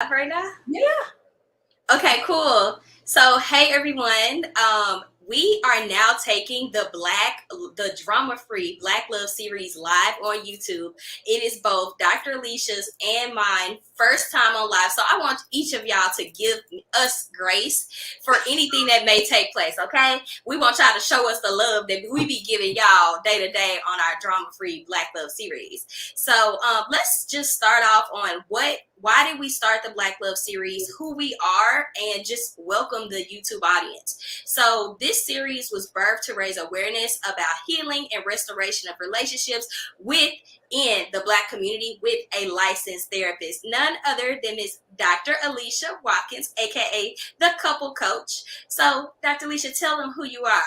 Right now? Yeah. Okay, cool. So, hey everyone. We are now taking the drama-free Black Love series live on YouTube. It is both Dr. Alicia's and mine first time on live. So I want each of y'all to give us grace for anything that may take place, okay? We want y'all to show us the love that we be giving y'all day to day on our drama-free Black Love series. So let's just start off on why did we start the Black Love series, who we are, and just welcome the YouTube audience. So this series was birthed to raise awareness about healing and restoration of relationships within the Black community with a licensed therapist, none other than Miss Dr. Alicia Watkins, aka the couple coach. So Dr. Alicia, tell them who you are.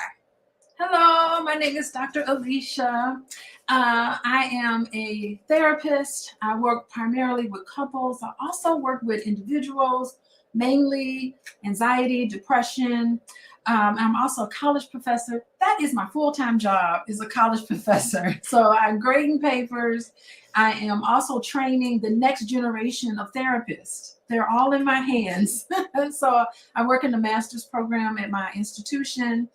Hello, my name is Dr. Alicia. I am a therapist. I work primarily with couples. I also work with individuals, mainly anxiety, depression. I'm also a college professor. That is my full-time job, is a college professor. So I'm grading papers. I am also training the next generation of therapists. They're all in my hands. So I work in the master's program at my institution.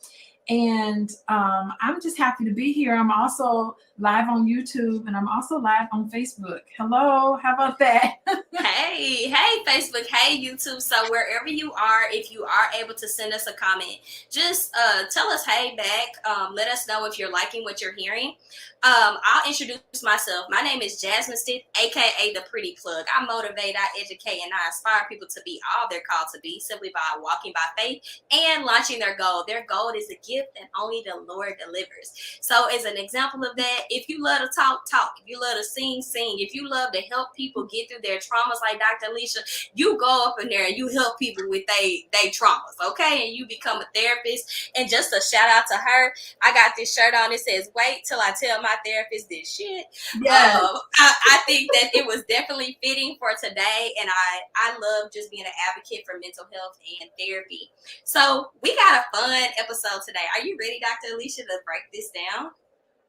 And I'm just happy to be here. I'm also live on YouTube and I'm also live on Facebook. Hello, how about that? Hey, Facebook, hey, YouTube. So wherever you are, if you are able to send us a comment, just tell us hey back. Let us know if you're liking what you're hearing. I'll introduce myself. My name is Jasmine Stith, aka the Pretty Plug. I motivate, I educate, and I inspire people to be all they're called to be simply by walking by faith and launching their goal. Their goal is a gift and only the Lord delivers. So as an example of that, if you love to talk, talk. If you love to sing, sing. If you love to help people get through their traumas like Dr. Alicia, you go up in there and you help people with they traumas, okay? And you become a therapist. And just a shout out to her, I got this shirt on. It says, wait till I tell my therapist this shit. Yes. I think that it was definitely fitting for today. And I love just being an advocate for mental health and therapy. So we got a fun episode today. Are you ready, Dr. Alicia, to break this down?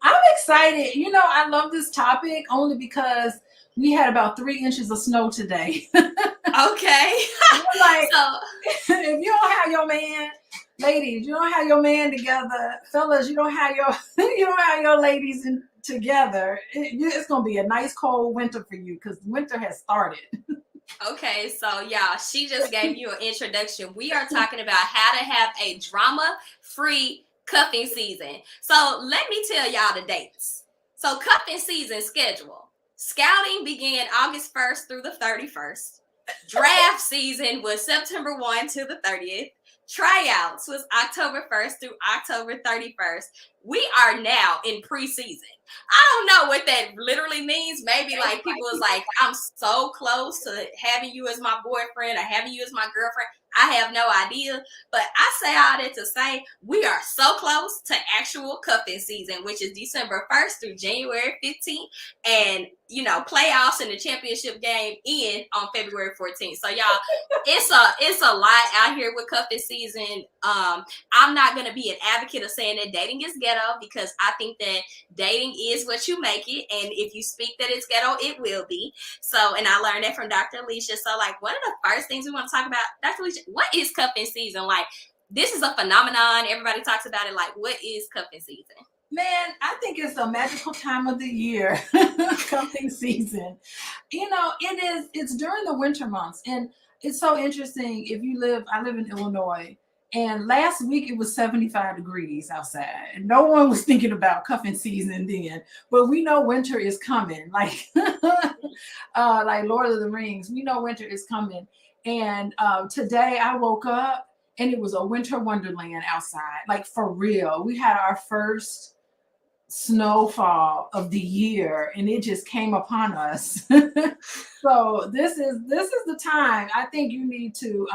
I'm excited. I love this topic only because we had about 3 inches of snow today. Okay. We're like, So if you don't have your man, ladies, you don't have your man together, fellas, you don't have your you don't have your ladies together. It's gonna be a nice cold winter for you because winter has started. okay, so y'all, she just gave you an introduction. We are talking about how to have a drama-free cuffing season. So let me tell y'all the dates. So cuffing season schedule. Scouting began August 1st through the 31st. Draft season was September 1 to the 30th. Tryouts was October 1st through October 31st. We are now in preseason. I don't know what that literally means. Maybe like people is like, I'm so close to having you as my boyfriend or having you as my girlfriend. I have no idea. But I say all that to say we are so close to actual cuffing season, which is December 1st through January 15th. And playoffs and the championship game end on February 14th. So y'all, it's a lot out here with cuffing season. I'm not gonna be an advocate of saying that dating is ghetto because I think that dating is what you make it, and if you speak that it's ghetto, it will be. So, and I learned that from Dr. Alicia. So, like, one of the first things we want to talk about, Dr. Alicia, what is cuffing season? Like, this is a phenomenon. Everybody talks about it. Like, what is cuffing season? Man, I think it's a magical time of the year, cuffing season. It's during the winter months. And it's so interesting. I live in Illinois, and last week it was 75 degrees outside. And no one was thinking about cuffing season then. But we know winter is coming. Like Lord of the Rings, we know winter is coming. And today I woke up and it was a winter wonderland outside. Like for real. We had our first snowfall of the year and it just came upon us. So this is the time I think you need to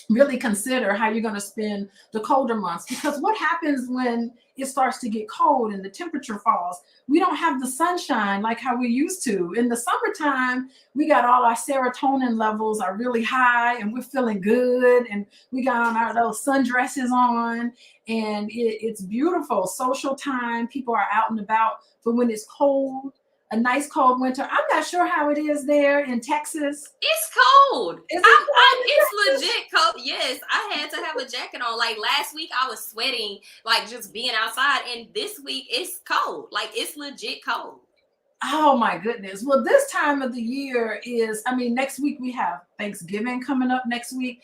really consider how you're going to spend the colder months, because what happens when it starts to get cold and the temperature falls, we don't have the sunshine like how we used to. In the summertime, we got all our serotonin levels are really high and we're feeling good, and we got on our those sundresses on, and it's beautiful social time. People are out and about. But when it's cold, a nice cold winter. I'm not sure how it is there in Texas. It's cold. Is it cold in It's Texas? legit cold. Yes, I had to have a jacket on. Like last week, I was sweating, like just being outside, and this week it's cold. Like it's legit cold. Oh my goodness. Well, this time of the year is, I mean, next week we have Thanksgiving coming up next week.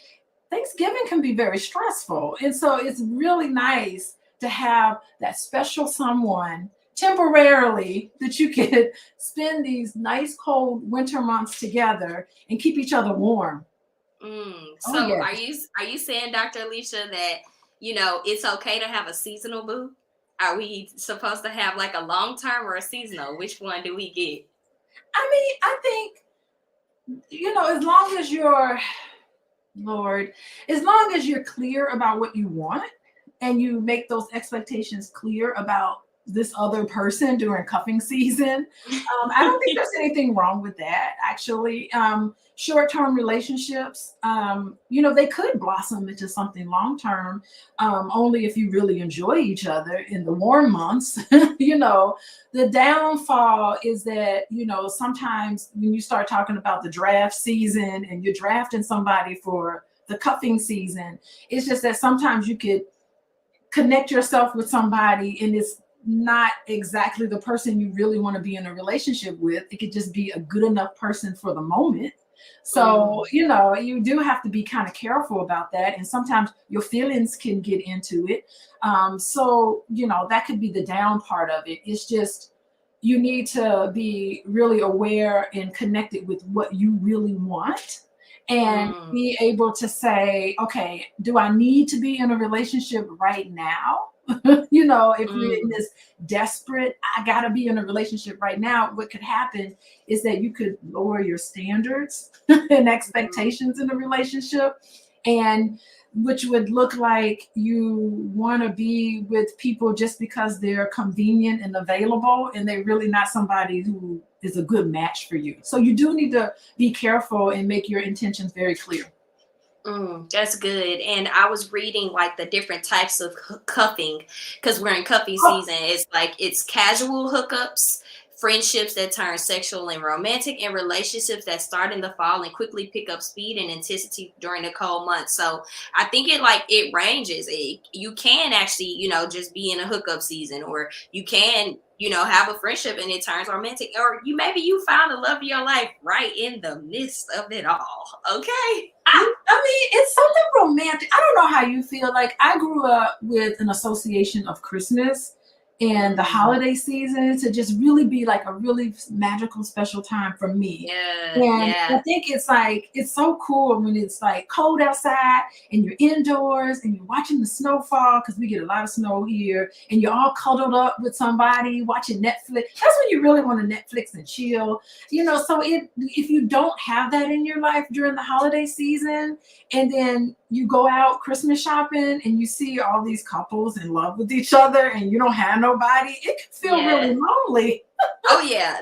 Thanksgiving can be very stressful. And so it's really nice to have that special someone temporarily that you could spend these nice cold winter months together and keep each other warm. Oh So yeah. are you saying, Dr. Alicia, that it's okay to have a seasonal boo? Are we supposed to have like a long term or a seasonal? Which one do we get? I mean, I think, as long as you're, Lord, as long as you're clear about what you want and you make those expectations clear about this other person during cuffing season, I don't think there's anything wrong with that, actually. Short-term relationships, they could blossom into something long-term, only if you really enjoy each other in the warm months. The downfall is that, sometimes when you start talking about the draft season and you're drafting somebody for the cuffing season, it's just that sometimes you could connect yourself with somebody and it's not exactly the person you really want to be in a relationship with. It could just be a good enough person for the moment. So, you do have to be kind of careful about that. And sometimes your feelings can get into it. That could be the down part of it. It's just you need to be really aware and connected with what you really want and Mm, be able to say, okay, do I need to be in a relationship right now? If we're in mm, this desperate, I gotta be in a relationship right now, what could happen is that you could lower your standards and mm. expectations in a relationship, and which would look like you want to be with people just because they're convenient and available, and they're really not somebody who is a good match for you. So you do need to be careful and make your intentions very clear. That's good. And I was reading like the different types of cuffing because we're in cuffing Oh, season. It's like it's casual hookups, friendships that turn sexual and romantic, and relationships that start in the fall and quickly pick up speed and intensity during the cold months. So I think it ranges. You can actually just be in a hookup season, or you can have a friendship and it turns romantic, or you found the love of your life right in the midst of it all. Okay. I mean, it's something romantic. I don't know how you feel. Like, I grew up with an association of Christmas and the Mm, holiday season to just really be like a really magical, special time for me. yeah, And I yeah. think it's so cool when it's like cold outside and you're indoors and you're watching the snow fall, because we get a lot of snow here, and you're all cuddled up with somebody watching Netflix. That's when you really want to Netflix and chill. So if you don't have that in your life during the holiday season, and then you go out Christmas shopping and you see all these couples in love with each other and you don't have nobody, it can feel really Yeah. lonely. Oh yeah.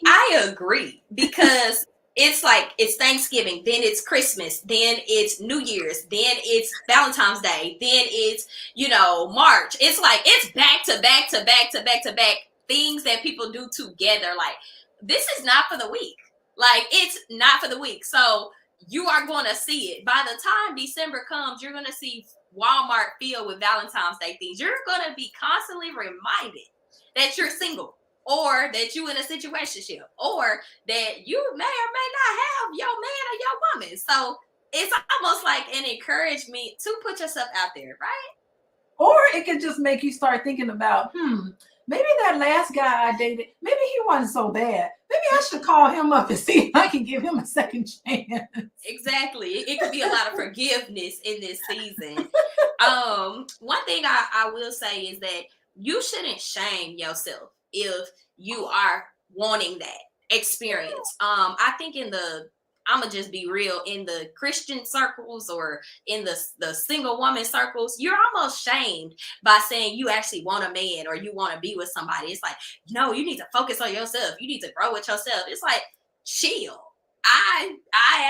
I agree because it's like it's Thanksgiving, then it's Christmas, then it's New Year's, then it's Valentine's Day, then it's March. It's like it's back to back to back to back to back things that people do together. Like this is not for the week. Like it's not for the week. So you are going to see it. By the time December comes, you're going to see Walmart filled with Valentine's Day things. You're going to be constantly reminded that you're single, or that you in a situationship, or that you may or may not have your man or your woman. So it's almost like an encouragement to put yourself out there, right? Or it could just make you start thinking about, maybe that last guy I dated, maybe he wasn't so bad. Maybe I should call him up and see if I can give him a second chance. Exactly. It could be a lot of forgiveness in this season. One thing I will say is that you shouldn't shame yourself if you are wanting that experience. I think I'm gonna just be real, in the Christian circles or in the single woman circles, you're almost shamed by saying you actually want a man or you want to be with somebody. It's like, no, you need to focus on yourself. You need to grow with yourself. It's like, chill. I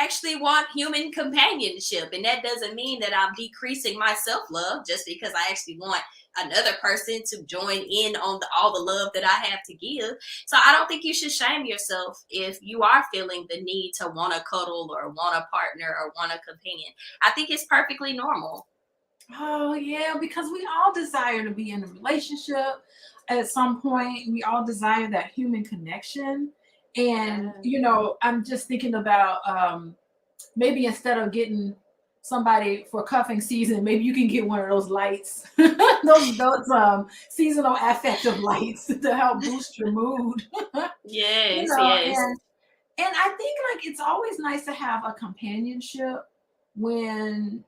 actually want human companionship, and that doesn't mean that I'm decreasing my self-love just because I actually want another person to join in on all the love that I have to give. So I don't think you should shame yourself if you are feeling the need to want to cuddle or want a partner or want a companion. I think it's perfectly normal. Oh, yeah, because we all desire to be in a relationship at some point. We all desire that human connection. And, Yeah. I'm just thinking about maybe instead of getting somebody for cuffing season, maybe you can get one of those lights, those seasonal affective lights to help boost your mood. you Yes, know, yes. and I think like it's always nice to have a companionship when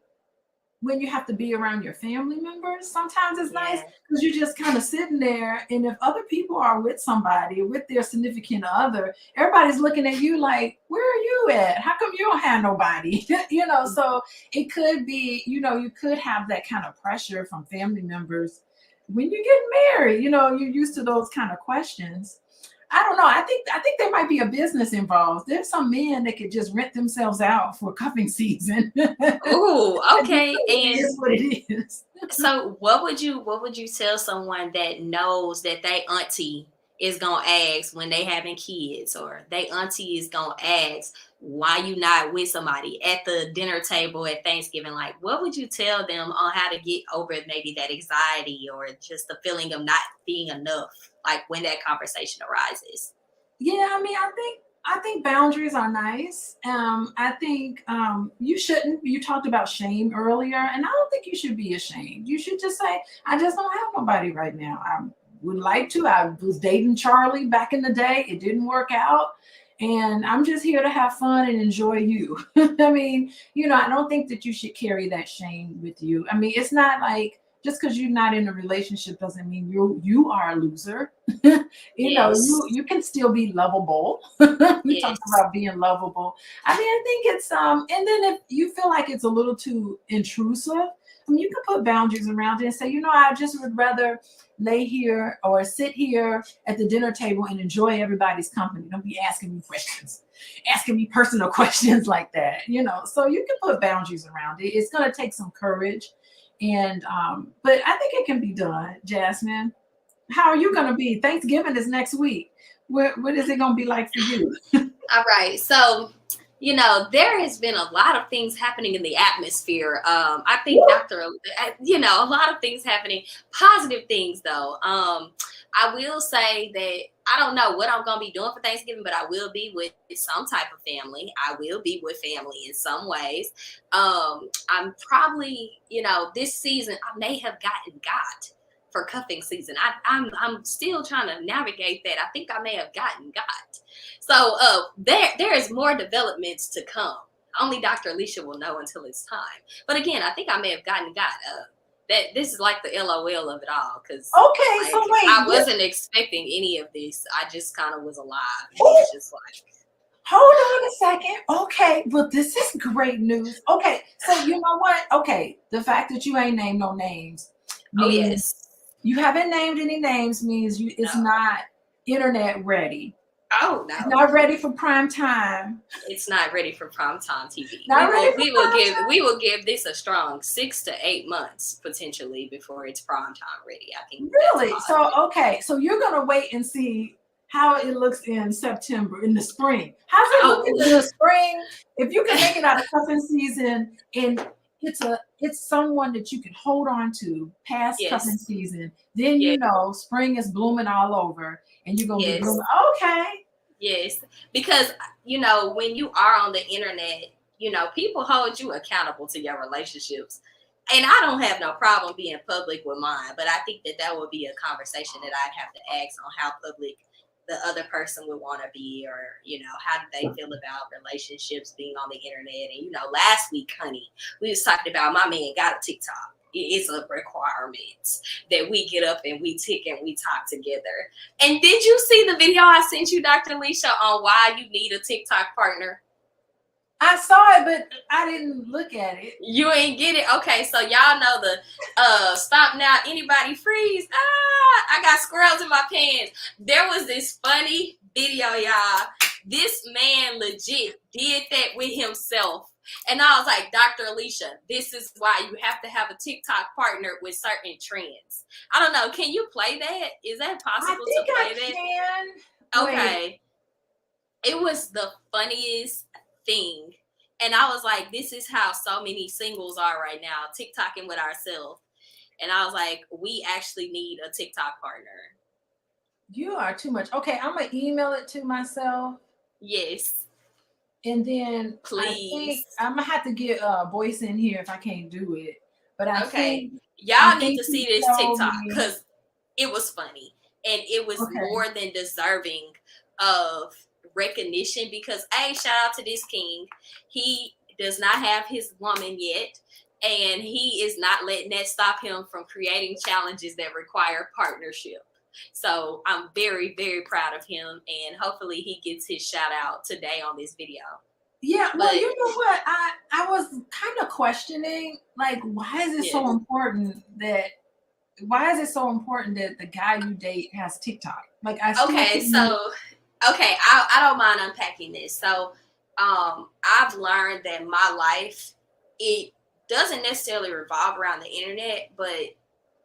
you have to be around your family members. Sometimes it's nice Yeah. because you're just kind of sitting there, and if other people are with somebody, with their significant other, everybody's looking at you like, "Where are you at? How come you don't have nobody?" So it could be, you could have that kind of pressure from family members when you get married. You're used to those kind of questions. I don't know. I think there might be a business involved. There's some men that could just rent themselves out for cuffing season. Oh, And just okay. say it And is what it is. so what would you tell someone that knows that they auntie is gonna ask when they having kids, or they auntie is gonna ask why you not with somebody at the dinner table at Thanksgiving? Like, what would you tell them on how to get over maybe that anxiety or just the feeling of not being enough, like when that conversation arises? Yeah, I mean, I think boundaries are nice. I think you shouldn't. You talked about shame earlier, and I don't think you should be ashamed. You should just say, "I just don't have nobody right now. I would like to. I was dating Charlie back in the day. It didn't work out, and I'm just here to have fun and enjoy you." I mean, I don't think that you should carry that shame with you. I mean, it's not like just because you're not in a relationship doesn't mean you are a loser. Yes, You can still be lovable. We talked yes, about being lovable. I mean, I think it's and then if you feel like it's a little too intrusive, I mean, you can put boundaries around it and say, I just would rather lay here or sit here at the dinner table and enjoy everybody's company. Don't be asking me questions, asking me personal questions like that. So you can put boundaries around it. It's going to take some courage, and but I think it can be done, Jasmine. How are you going to be? Thanksgiving is next week. What is it going to be like for you? all right. So, there has been a lot of things happening in the atmosphere. I think a lot of things happening, positive things though. I will say that I don't know what I'm going to be doing for Thanksgiving, but I will be with some type of family. I will be with family in some ways. I'm probably, this season I may have gotten got for cuffing season. I'm still trying to navigate that. I think I may have gotten got. So there is more developments to come. Only Dr. Alicia will know until it's time. But again, I think I may have gotten got that this is like the LOL of it all, because Okay, like so wait, I wasn't expecting any of this. I just kind of was alive, and it oh, was just like, hold on a second. Okay, well, this is great news. Okay, so you know what? Okay, the fact that you ain't named no names oh means yes, you haven't named any names means it's no, not internet ready. oh It's no, not ready for prime time. it's not ready for primetime TV. We Not ready will for we will prime give time. we will give this a strong 6 to 8 months potentially before it's primetime ready. I think that's Really? So, positive. okay. So you're gonna wait and see how it looks in September, in the spring. How's it looking Oh in the spring? If you can make it out of cuffing season, and it's someone that you can hold on to past cuffing yes, season, then yes, spring is blooming all over, and you're gonna be yes. blooming. Okay. Yes, because when you are on the internet, people hold you accountable to your relationships. And I don't have no problem being public with mine, but I think that would be a conversation that I'd have to ask on how public the other person would want to be, or how do they feel about relationships being on the internet. And last week, honey, we was talking about my man got a TikTok. It's a requirement that we get up and we tick and we talk together. And did you see the video I sent you, Dr. Alicia, on why you need a TikTok partner? I saw it, but I didn't look at it. You ain't get it? Okay, so y'all know the stop now, anybody freeze. I got squirrels in my pants. There was this funny video, y'all, this man legit did that with himself. And I was like, Dr. Alicia, this is why you have to have a TikTok partner with certain trends. I don't know. Can you play that? Is that possible to play that? Can. Okay. It was the funniest thing. And I was like, this is how so many singles are right now, TikToking with ourselves. And I was like, we actually need a TikTok partner. You are too much. Okay, I'm going to email it to myself. Yes. And then please, I think I'm gonna have to get Boyce in here if I can't do it. But I think y'all need to see this TikTok because it was funny and it was more than deserving of recognition. Because shout out to this king, he does not have his woman yet, and he is not letting that stop him from creating challenges that require partnership. So I'm very, very proud of him, and hopefully he gets his shout out today on this video. Yeah, well, you know what? I was kind of questioning, like, why is it so important that the guy you date has TikTok? Like, I don't mind unpacking this. So I've learned that my life, it doesn't necessarily revolve around the internet, but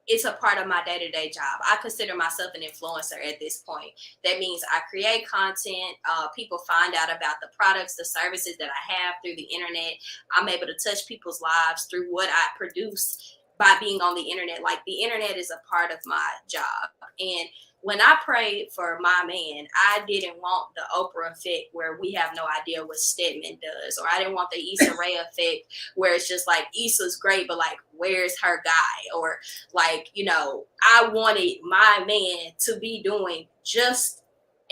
it's a part of my day-to-day job. I consider myself an influencer at this point. That means I create content. People find out about the products, the services that I have through the internet. I'm able to touch people's lives through what I produce by being on the internet. Like, the internet is a part of my job. And when I prayed for my man, I didn't want the Oprah effect where we have no idea what Stedman does, or I didn't want the Issa Rae effect where it's just like, Issa's great, but like, where's her guy? Or like, you know, I wanted my man to be doing just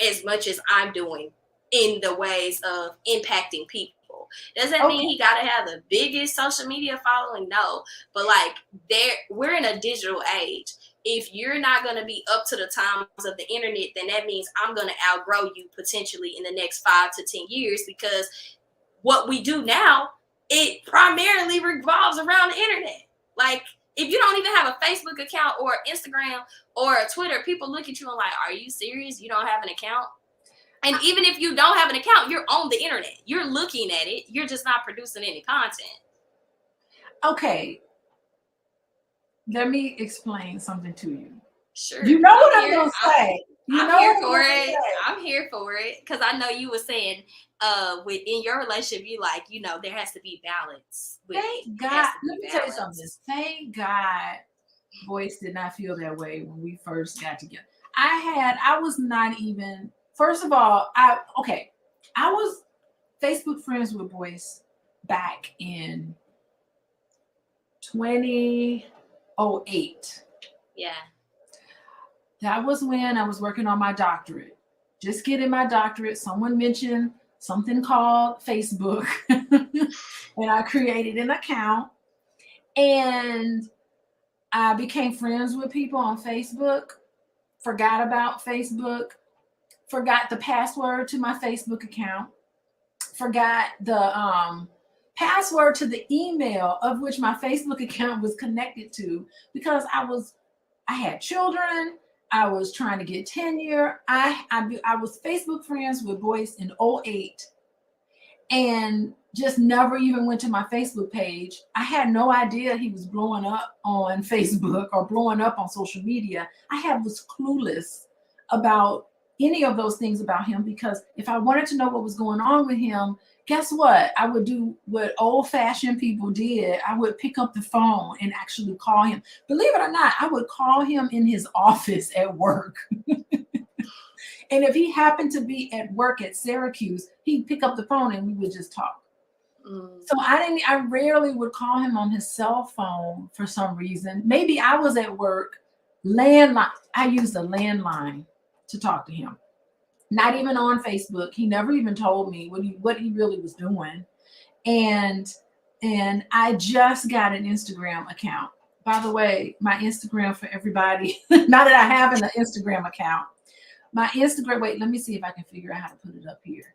as much as I'm doing in the ways of impacting people. Does that mean he got to have the biggest social media following? No, but like, we're in a digital age. If you're not going to be up to the times of the internet, then that means I'm going to outgrow you potentially in the next 5 to 10 years, because what we do now, it primarily revolves around the internet. Like, if you don't even have a Facebook account or Instagram or a Twitter, people look at you and like, are you serious? You don't have an account? And even if you don't have an account, you're on the internet. You're looking at it. You're just not producing any content. Okay. Let me explain something to you. Sure. You know what I'm going to say. I'm here for it because I know you were saying within your relationship, you like, you know, there has to be balance. Thank God. Let me tell you something. Thank God Boyce did not feel that way when we first got together. I was not even, first of all, I was Facebook friends with Boyce back in 2008. Yeah. That was when I was working on my doctorate. Just getting my doctorate. Someone mentioned something called Facebook. And I created an account. And I became friends with people on Facebook. Forgot about Facebook. Forgot the password to my Facebook account. Forgot the password to the email of which my Facebook account was connected to, because I had children. I was trying to get tenure. I was Facebook friends with Boyce in 2008 and just never even went to my Facebook page. I had no idea he was blowing up on Facebook or blowing up on social media. I was clueless about any of those things about him, because if I wanted to know what was going on with him, guess what? I would do what old-fashioned people did. I would pick up the phone and actually call him. Believe it or not, I would call him in his office at work. And if he happened to be at work at Syracuse, he'd pick up the phone and we would just talk. So I rarely would call him on his cell phone for some reason. Maybe I was at work. Landline. I used a landline to talk to him. Not even on Facebook. He never even told me what he really was doing. And I just got an Instagram account. By the way, my Instagram for everybody, now that I have an Instagram account, my Instagram, wait, let me see if I can figure out how to put it up here.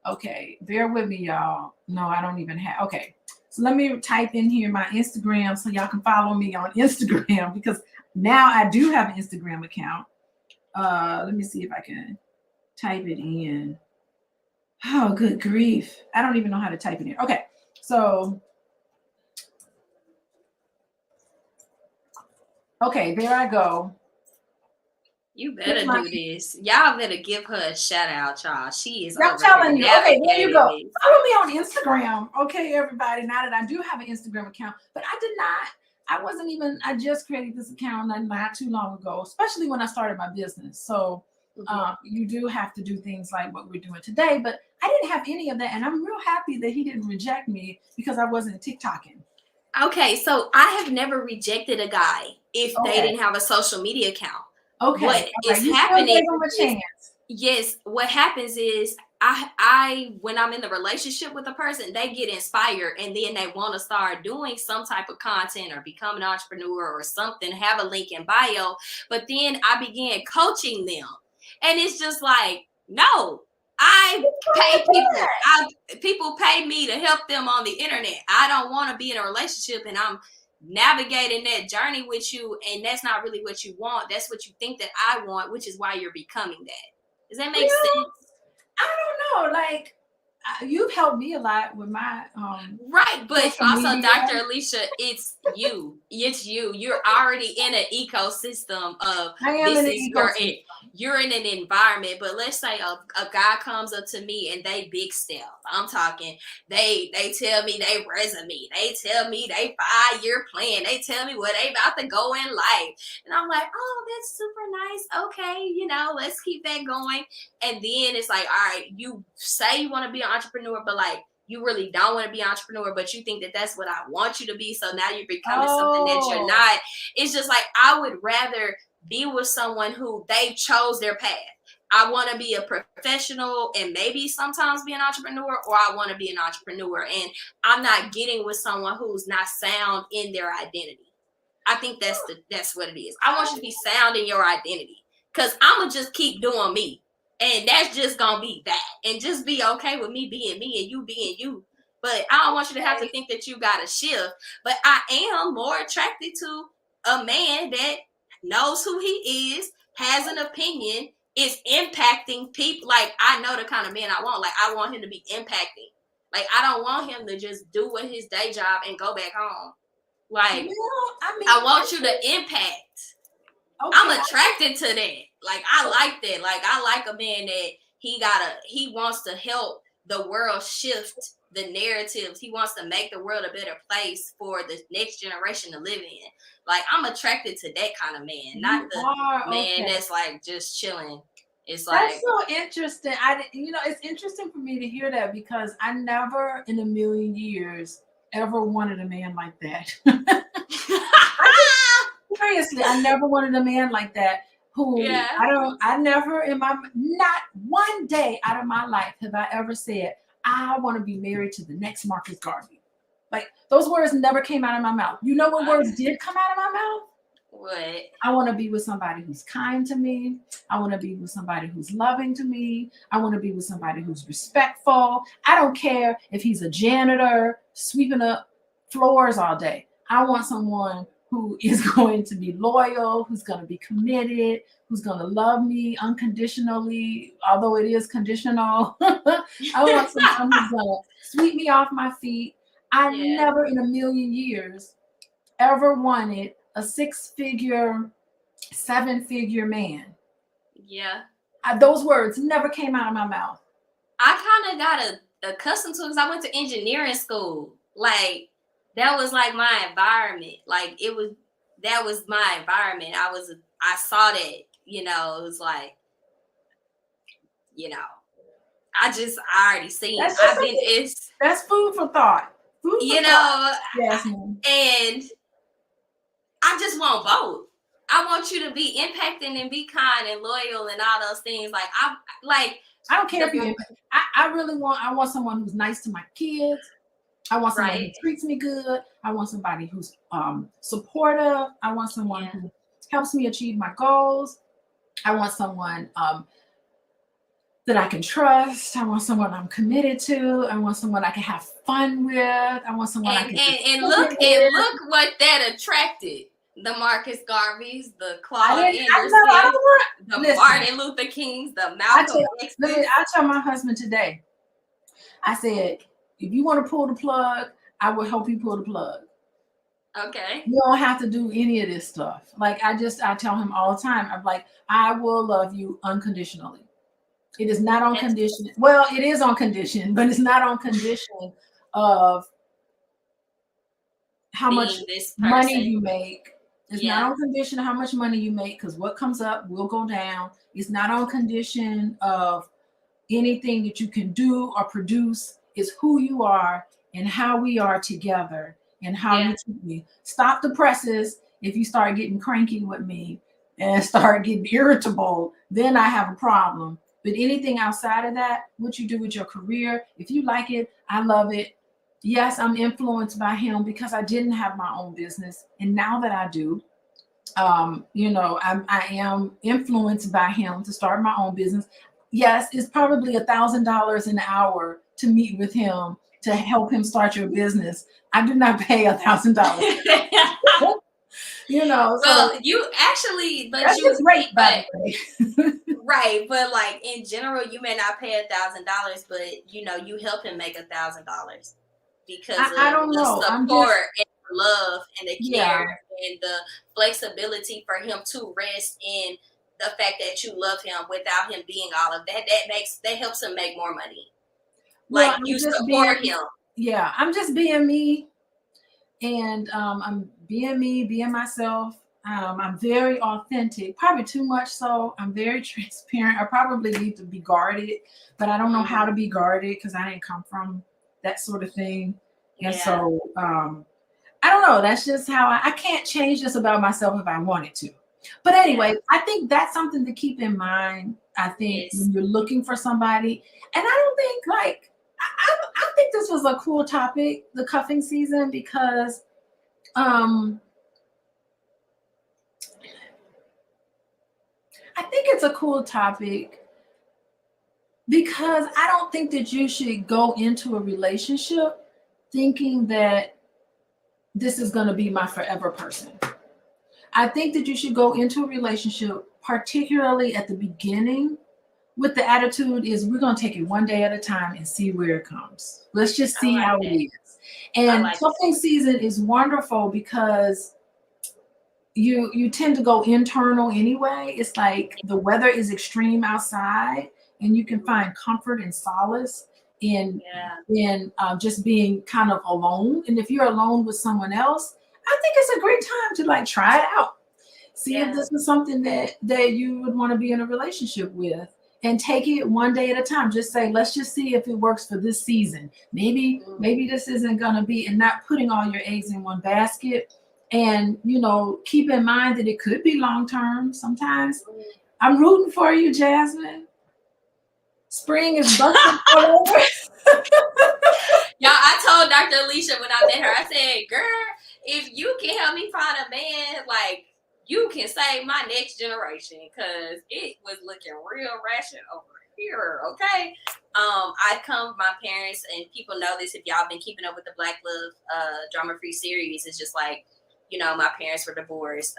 Okay, bear with me, y'all. No, I don't even have, okay. So let me type in here my Instagram so y'all can follow me on Instagram, because now I do have an Instagram account. Let me see if I can type it in. Oh, good grief. I don't even know how to type in here. Okay. So, okay, there I go. You better do this. Y'all better give her a shout out, y'all. She is I'm over here telling you. Okay, there you navigating go. this. Follow me on Instagram. Okay, everybody. Now that I do have an Instagram account, but I just created this account not too long ago, especially when I started my business. So you do have to do things like what we're doing today, but I didn't have any of that. And I'm real happy that he didn't reject me because I wasn't TikToking. Okay, so I have never rejected a guy if they didn't have a social media account. Okay. What is You happening still gave them a chance. Yes, what happens is I when I'm in the relationship with a person, they get inspired and then they want to start doing some type of content or become an entrepreneur or something, have a link in bio. But then I began coaching them. And it's just like, no, I pay people. People pay me to help them on the internet. I don't want to be in a relationship and I'm navigating that journey with you, and that's not really what you want. That's what you think that I want, which is why you're becoming that. Does that make sense? I don't know. Like, you've helped me a lot with my right, but also media. Dr. Alicia, it's you. You're already in an ecosystem of you're in an environment. But let's say a guy comes up to me and they big step. I'm talking, they tell me they resume, they tell me they 5-year plan, they tell me where they about to go in life. And I'm like, oh, that's super nice. Okay, let's keep that going. And then it's like, all right, you say you want to be an entrepreneur, but like you really don't want to be an entrepreneur, but you think that that's what I want you to be. So now you're becoming something that you're not. It's just like, I would rather be with someone who they chose their path. I want to be a professional and maybe sometimes be an entrepreneur, or I want to be an entrepreneur. And I'm not getting with someone who's not sound in their identity. I think that's what it is. I want you to be sound in your identity, because I'm going to just keep doing me. And that's just going to be that. And just be okay with me being me and you being you. But I don't want you to have to think that you got to shift. But I am more attracted to a man that knows who he is, has an opinion, is impacting people. Like, I know the kind of man I want. Like, I want him to be impacting. Like, I don't want him to just do with his day job and go back home. Like, I want you to impact. Okay. I'm attracted to that. Like, I like that. Like, I like a man that he wants to help the world shift the narratives. He wants to make the world a better place for the next generation to live in. Like, I'm attracted to that kind of man, not the man that's like just chilling. It's like, that's so interesting. It's interesting for me to hear that, because I never in a million years ever wanted a man like that. Seriously, I never wanted a man like that who not one day out of my life have I ever said, I want to be married to the next Marcus Garvey. Like, those words never came out of my mouth. You know what words did come out of my mouth? What? I want to be with somebody who's kind to me. I want to be with somebody who's loving to me. I want to be with somebody who's respectful. I don't care if he's a janitor sweeping up floors all day. I want someone who is going to be loyal, who's going to be committed, who's going to love me unconditionally, although it is conditional. I want someone who's going to sweep me off my feet. I never in a million years ever wanted a 6-figure, 7-figure man. Yeah. Those words never came out of my mouth. I kind of got accustomed to it because I went to engineering school. Like, that was like my environment. Like, that was my environment. I saw that, it was like, I already seen it. That's food for thought. Yes, and I just want both. I want you to be impacting and be kind and loyal and all those things. Like, I don't care if you. I want someone who's nice to my kids. I want somebody who treats me good. I want somebody who's supportive. I want someone who helps me achieve my goals. I want someone that I can trust. I want someone I'm committed to. I want someone I can have fun with. I want someone look what that attracted. The Marcus Garveys, the Claude Anderson, the Martin Luther Kings, the Malcolm X. I tell my husband today, I said, if you want to pull the plug, I will help you pull the plug. Okay. You don't have to do any of this stuff. Like I tell him all the time, I'm like, I will love you unconditionally. It is not on That's condition. Well, it is on condition, but it's not on condition of how much being this money person. you make. It's not Yeah. on condition of how much money you make, because what comes up will go down. It's not on condition of anything that you can do or produce. Is who you are and how we are together and how Yeah. you treat me. Stop the presses if you start getting cranky with me and start getting irritable, then I have a problem. But anything outside of that, what you do with your career, if you like it, I love it. Yes, I'm influenced by him because I didn't have my own business. And now that I do, I am influenced by him to start my own business. Yes, it's probably $1,000 an hour to meet with him to help him start your business. I do not pay $1,000. So Well, you actually, but that's you, his rate, by but the way. right, but like in general, you may not pay $1,000, but you help him make $1,000 because I of don't the know. I'm just, support and the love and the care yeah. and the flexibility for him to rest in the fact that you love him without him being all of that. That helps him make more money. Well, Like I'm you just being, support him. yeah, I'm just being me. And I'm being me, being myself. I'm very authentic, probably too much so. I'm very transparent. I probably need to be guarded, but I don't know how to be guarded because I didn't come from that sort of thing. And Yeah. so I don't know. That's just how I can't change this about myself if I wanted to. But anyway, I think that's something to keep in mind. I think Yes. when you're looking for somebody, and I don't think like I think this was a cool topic, the cuffing season, because I think it's a cool topic because I don't think that you should go into a relationship thinking that this is going to be my forever person. I think that you should go into a relationship, particularly at the beginning, with the attitude is we're going to take it one day at a time and see where it comes. Let's just I see like how it that. is. I And like that. cuffing season is wonderful because you tend to go internal anyway. It's like the weather is extreme outside and you can find comfort and solace in just being kind of alone. And if you're alone with someone else, I think it's a great time to like try it out. See if Yeah. this is something that you would want to be in a relationship with, and take it one day at a time. Just say, let's just see if it works for this season. Maybe this isn't going to be, and not putting all your eggs in one basket. And keep in mind that it could be long term. Sometimes I'm rooting for you, Jasmine. Spring is busting all over. Y'all, I told Dr. Alicia when I met her, I said, girl, if you can help me find a man, like, you can save my next generation, because it was looking real ratchet over here, okay? My parents, and people know this if y'all been keeping up with the Black Love Drama Free series, it's just like, my parents were divorced.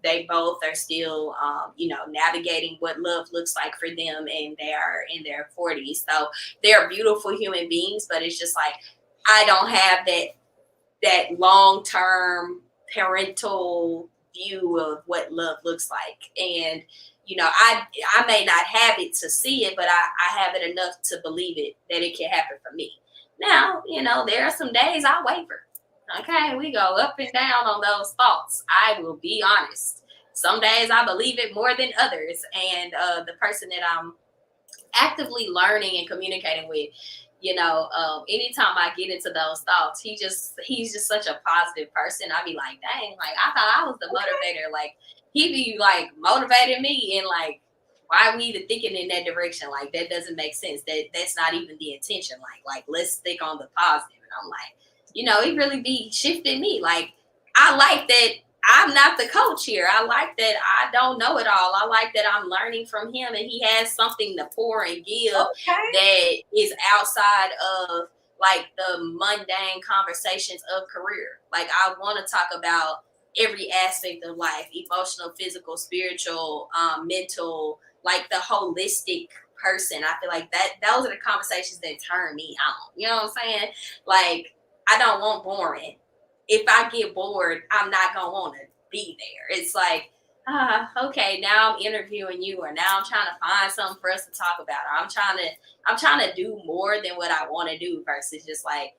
They both are still, navigating what love looks like for them, and they are in their 40s. So they're beautiful human beings, but it's just like, I don't have that long-term parental view of what love looks like. And, I may not have it to see it, but I have it enough to believe it, that it can happen for me. Now, there are some days I waver. Okay, we go up and down on those thoughts. I will be honest. Some days I believe it more than others. And the person that I'm actively learning and communicating with, anytime I get into those thoughts, he's just such a positive person. I be like, dang, like I thought I was the motivator. Like he be like motivating me, and like, why are we even thinking in that direction? Like that doesn't make sense. That's not even the intention. Like let's think on the positive. And I'm like, it really be shifting me. Like I like that I'm not the coach here. I like that I don't know it all. I like that I'm learning from him, and he has something to pour and give that is outside of like the mundane conversations of career. Like I want to talk about every aspect of life: emotional, physical, spiritual, mental, like the holistic person, I feel like those are the conversations that turn me on. You know what I'm saying? Like, I don't want boring. If I get bored, I'm not gonna want to be there. It's like, okay, now I'm interviewing you, or now I'm trying to find something for us to talk about, or I'm trying to do more than what I want to do versus just like,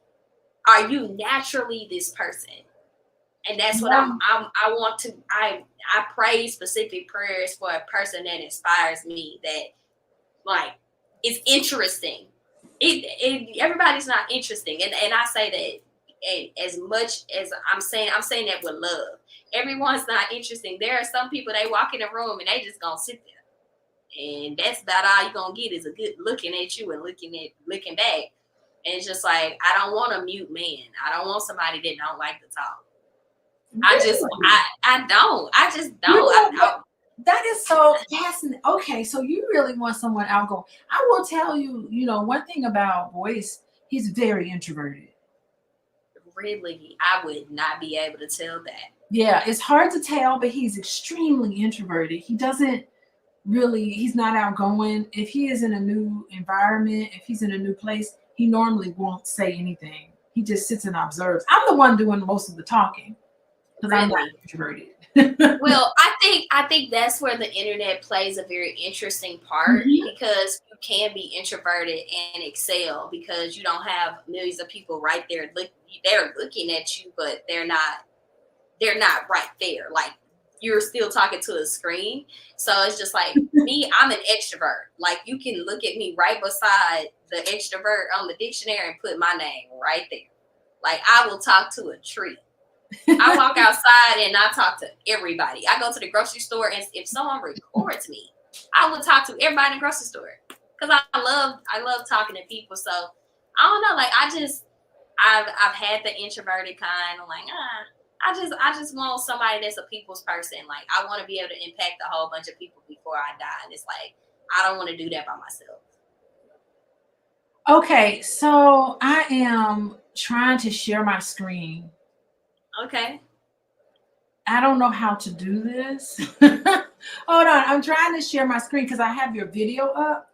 are you naturally this person? And that's what I pray specific prayers for a person that inspires me, that like is interesting. Everybody's not interesting. And I say that as much as I'm saying that with love. Everyone's not interesting. There are some people, they walk in the room and they just gonna sit there. And that's about all you're gonna get, is a good looking at you and looking back. And it's just like, I don't want a mute man. I don't want somebody that don't like to talk. I just don't. That is so fascinating. Okay, so you really want someone outgoing. I will tell you, one thing about Boyce, he's very introverted. Really, I would not be able to tell that. Yeah, it's hard to tell, but he's extremely introverted. He's not outgoing. If he is in a new environment, if he's in a new place, he normally won't say anything. He just sits and observes. I'm the one doing most of the talking because I'm not introverted. Well, I think that's where the internet plays a very interesting part, because you can be introverted and excel because you don't have millions of people right there. They're looking at you, but they're not right there. Like, you're still talking to a screen. So it's just like me, I'm an extrovert. Like, you can look at me right beside the extrovert on the dictionary and put my name right there. Like, I will talk to a tree. I walk outside and I talk to everybody. I go to the grocery store, and if someone records me, I will talk to everybody in the grocery store because I love talking to people. So I don't know, like I've had the introverted kind. I'm like, I just want somebody that's a people's person. Like, I want to be able to impact a whole bunch of people before I die, and it's like, I don't want to do that by myself. Okay, so I am trying to share my screen. Okay. I don't know how to do this. Hold on. I'm trying to share my screen because I have your video up.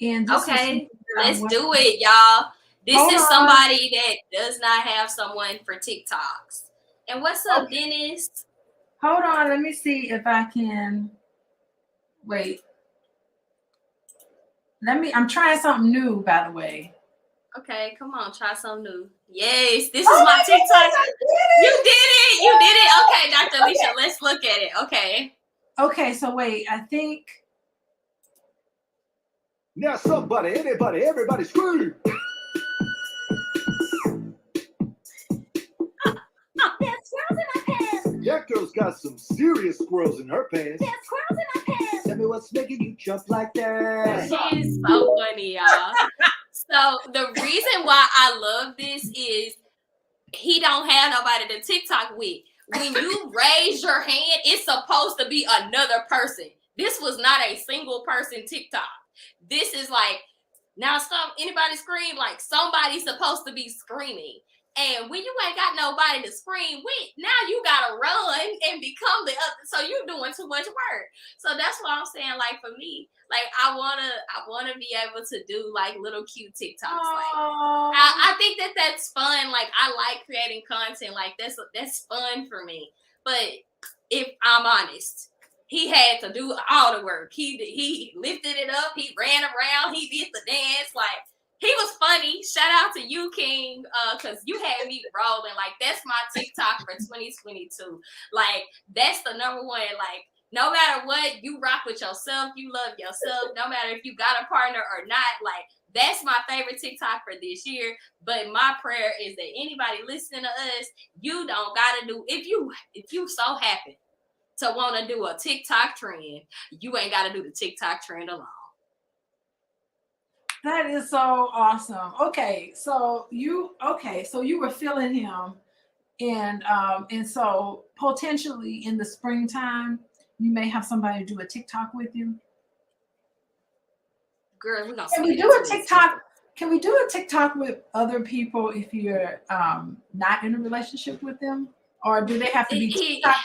And okay, let's do it, y'all. This is somebody that does not have someone for TikToks. And what's up, Dennis? Hold on. Let me see if I can. Wait. I'm trying something new, by the way. Okay, come on, try something new. Yes, this is my TikTok. You did it. Okay, Dr. Alicia, let's look at it. Okay, so wait, I think. Now everybody scream. There's squirrels in my pants. That girl's got some serious squirrels in her pants. There's squirrels in my pants. Tell me what's making you jump like that. She is so funny, y'all. So the reason why I love this is he don't have nobody to TikTok with. When you raise your hand, it's supposed to be another person. This was not a single person TikTok. This is like, now anybody scream, like somebody's supposed to be screaming. And when you ain't got nobody to scream with, now you gotta run and become the other. So you're doing too much work. So that's what I'm saying. Like, for me, like I wanna be able to do like little cute TikToks. Like, I think that's fun. Like, I like creating content. Like, that's fun for me. But if I'm honest, he had to do all the work. He lifted it up. He ran around. He did the dance. Like, he was funny. Shout out to you, King, because you had me rolling. Like, that's my TikTok for 2022. Like, that's the number one. Like, no matter what, you rock with yourself. You love yourself. No matter if you got a partner or not. Like, that's my favorite TikTok for this year. But my prayer is that anybody listening to us, you don't gotta do, if you so happen to want to do a TikTok trend, you ain't gotta do the TikTok trend alone. That is so awesome. Okay, so you were feeling him, and so potentially in the springtime, you may have somebody do a TikTok with you. Girl, we're gonna. Can we do a TikTok? Can we do a TikTok with other people if you're not in a relationship with them, or do they have to be TikTok?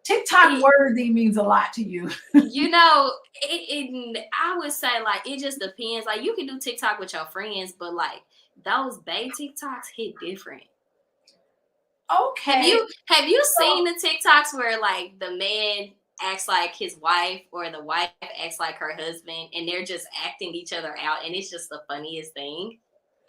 TikTok worthy means a lot to you. You know, I would say like it just depends. Like you can do TikTok with your friends, but like those bae TikToks hit different. Okay. Have you seen the TikToks where like the man acts like his wife or the wife acts like her husband and they're just acting each other out and it's just the funniest thing?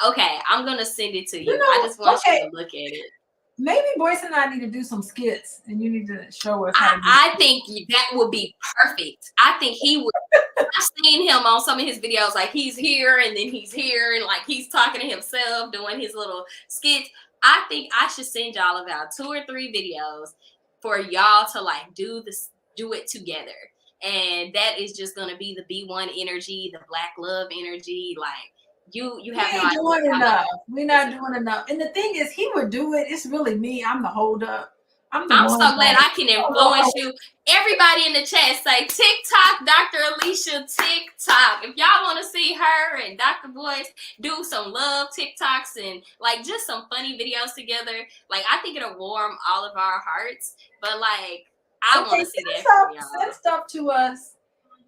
Okay, I'm gonna send it to you. You know, I just want okay. you to look at it. Maybe Boyce and I need to do some skits, and you need to show us how to do I think that would be perfect. I think he would. I've seen him on some of his videos, like he's here and then he's here, and like he's talking to himself, doing his little skits. I think I should send y'all about 2 or 3 videos for y'all to like do it together. And that is just gonna be the B1 energy, the black love energy, like you have no idea. doing enough. We're not doing enough. And the thing is, he would do it. It's really me. I'm the holdup. I'm so glad I can influence you. Everybody in the chat say TikTok, Dr. Alicia TikTok. If y'all want to see her and Dr. Boyce do some love TikToks and like just some funny videos together, like I think it'll warm all of our hearts. But like I want to see that from y'all. Send stuff to us.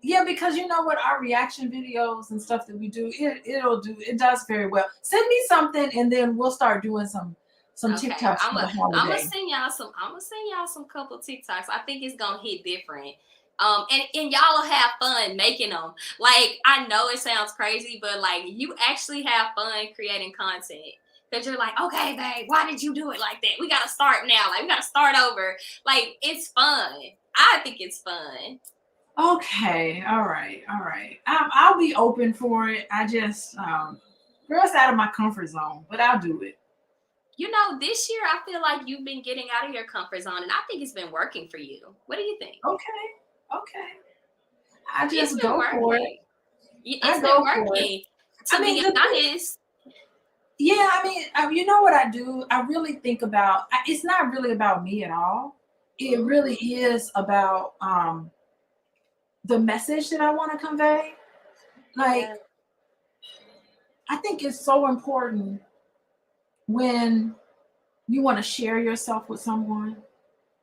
Yeah, because you know what, our reaction videos and stuff that we do, it does very well. Send me something and then we'll start doing some TikToks. I'm gonna send y'all some couple TikToks. I think it's gonna hit different. And y'all will have fun making them. Like I know it sounds crazy, but like you actually have fun creating content. Because you're like, okay, babe, why did you do it like that? We gotta start now. Like we gotta start over. Like it's fun. I think it's fun. Okay, all right. I'll be open for it. I just girl, it's out of my comfort zone, but I'll do it. You know, this year I feel like you've been getting out of your comfort zone, and I think it's been working for you. What do you think? Okay. I just go for it. It's been working. To be honest. Yeah, I mean, you know what I do? I really think about. It's not really about me at all. It really is about the message that I want to convey. Like, I think it's so important when you want to share yourself with someone,